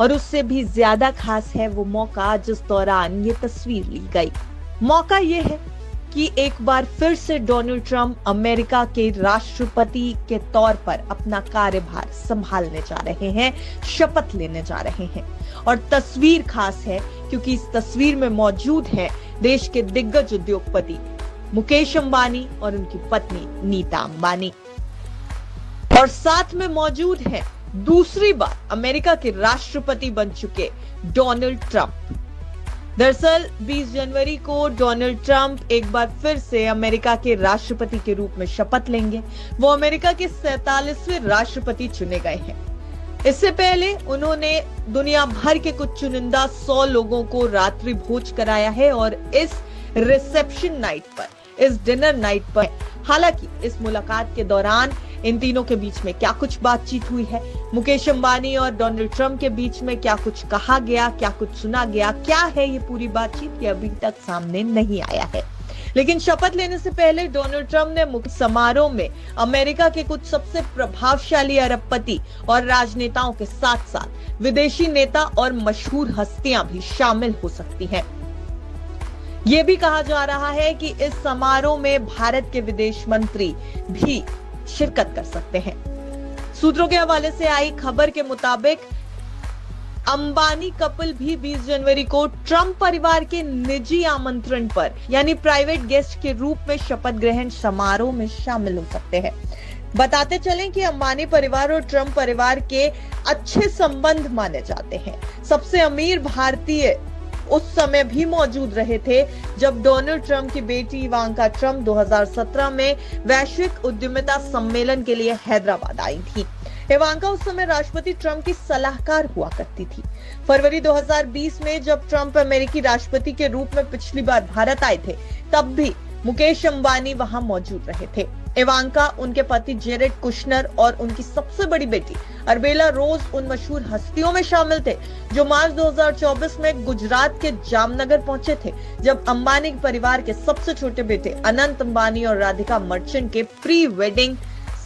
और उससे भी ज्यादा खास है वो मौका जिस दौरान ये तस्वीर ली गई। मौका ये है कि एक बार फिर से डोनाल्ड ट्रंप अमेरिका के राष्ट्रपति के तौर पर अपना कार्यभार संभालने जा रहे हैं, शपथ लेने जा रहे हैं। और तस्वीर खास है क्योंकि इस तस्वीर में मौजूद है देश के दिग्गज उद्योगपति मुकेश अंबानी और उनकी पत्नी नीता अंबानी, और साथ में मौजूद है दूसरी बार अमेरिका के राष्ट्रपति बन चुके डोनाल्ड ट्रंप। दरअसल 20 जनवरी को डोनाल्ड ट्रंप एक बार फिर से अमेरिका के राष्ट्रपति के रूप में शपथ लेंगे। वो अमेरिका के 47वें राष्ट्रपति चुने गए हैं। इससे पहले उन्होंने दुनिया भर के कुछ चुनिंदा 100 लोगों को रात्रि भोज कराया है और इस रिसेप्शन नाइट पर, इस डिनर नाइट पर, हालांकि इस मुलाकात के दौरान इन तीनों के बीच में क्या कुछ बातचीत हुई है, मुकेश अंबानी और डोनाल्ड ट्रंप के बीच में क्या कुछ कहा गया, क्या कुछ सुना गया, क्या है ये पूरी बातचीत, ये अभी तक सामने नहीं आया है। लेकिन शपथ लेने से पहले डोनाल्ड ट्रंप ने मुख्य समारोह में अमेरिका के कुछ सबसे प्रभावशाली अरबपति और राजनेताओं के साथ साथ विदेशी नेता और मशहूर हस्तियां भी शामिल हो सकती हैं। ये भी कहा जा रहा है कि इस समारोह में भारत के विदेश मंत्री भी शिरकत कर सकते हैं। सूत्रों के हवाले से आई खबर के मुताबिक अंबानी कपल भी 20 जनवरी को ट्रंप परिवार के निजी आमंत्रण पर यानी प्राइवेट गेस्ट के रूप में शपथ ग्रहण समारोह में शामिल हो सकते हैं। बताते चलें कि अंबानी परिवार और ट्रंप परिवार के अच्छे संबंध माने जाते हैं। सबसे अमीर भारतीय उस समय भी मौजूद रहे थे जब डोनाल्ड ट्रंप की बेटी इवांका ट्रंप 2017 में वैश्विक उद्यमिता सम्मेलन के लिए हैदराबाद आई थी। इवांका उस समय राष्ट्रपति ट्रंप की सलाहकार हुआ करती थी। फरवरी 2020 में जब ट्रंप अमेरिकी राष्ट्रपति के रूप में पिछली बार भारत आए थे, तब भी मुकेश अंबानी वहां मौजूद रहे थे। इवांका, उनके पति जेरेड कुशनर और उनकी सबसे बड़ी बेटी अर्बेला रोज उन मशहूर हस्तियों में शामिल थे जो मार्च 2024 में गुजरात के जामनगर पहुंचे थे, जब अंबानी परिवार के सबसे छोटे बेटे अनंत अंबानी और राधिका मर्चेंट के प्री वेडिंग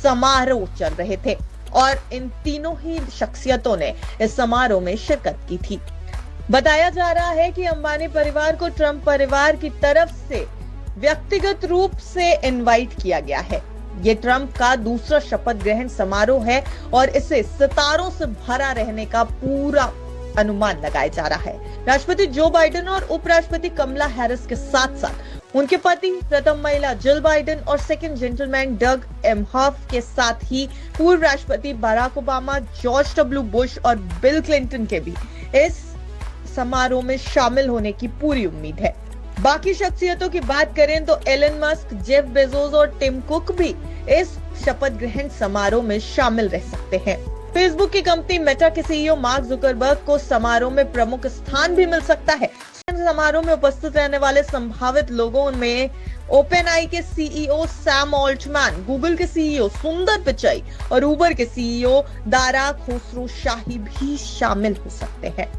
समारोह चल रहे थे। और इन तीनों ही शख्सियतों ने इस समारोह में शिरकत की थी। बताया जा रहा है कि अंबानी परिवार को ट्रंप परिवार की तरफ से व्यक्तिगत रूप से इनवाइट किया गया है। ये ट्रंप का दूसरा शपथ ग्रहण समारोह है और इसे सितारों से भरा रहने का पूरा अनुमान लगाया जा रहा है। राष्ट्रपति जो बाइडेन और उपराष्ट्रपति कमला हैरिस के साथ साथ उनके पति प्रथम महिला जिल बाइडेन और सेकंड जेंटलमैन डग एमहॉफ के साथ ही पूर्व राष्ट्रपति Barack Obama, George W Bush और बिल क्लिंटन के भी इस समारोह में शामिल होने की पूरी उम्मीद है। बाकी शख्सियतों की बात करें तो एलन मस्क, जेफ बेजोस और टिम कुक भी इस शपथ ग्रहण समारोह में शामिल रह सकते हैं। फेसबुक की कंपनी मेटा के सीईओ मार्क जुकरबर्ग को समारोह में प्रमुख स्थान भी मिल सकता है। समारोह में उपस्थित रहने वाले संभावित लोगों में ओपनआई के सीईओ सैम ऑल्टमैन, गूगल के सीईओ सुंदर पिचाई और उबर के सीईओ दारा खुसरो शाही भी शामिल हो सकते हैं।